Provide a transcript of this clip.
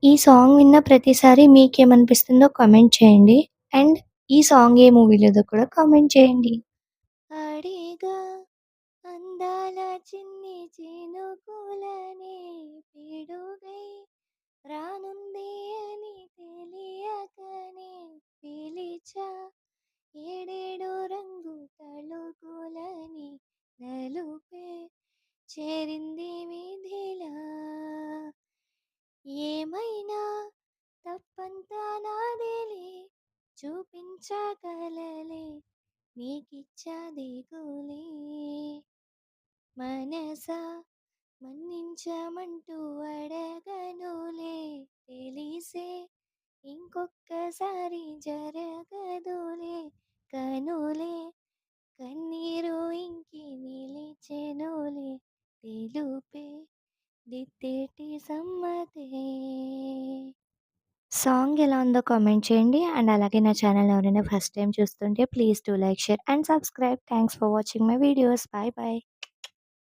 ఈ సాంగ్ విన్న ప్రతిసారి మీకేమనిపిస్తుందో కామెంట్ చేయండి. అండ్ ఈ సాంగ్ ఏ మూవీలోదో కూడా కామెంట్ చేయండి. అడిగా అందాల చిన్ని చినుకులనే పిడుగై రానుంది అని తెలియకనే పిలిచా ఏడేడు రంగు తళుకులని నలుపే చేరింది విధిలా ఏమైనా తప్పంతా నాదేలే చూపించగలలే నీకిచ్చా దిగులే మనసా మన్నించమంటూ అడగనులే తెలిసే ఇంకొక్కసారి జరగదులే కనులే కన్నీరు ఇంకి నిలిచెనులే తెలుపే దిద్దేటి సమ్మతే. సాంగ్ ఎలా ఉందో కామెంట్ చేయండి. అండ్ అలాగే నా ఛానల్ ఎవరైనా ఫస్ట్ టైం చూస్తుంటే please do like, share and subscribe. Thanks for watching my videos. Bye bye.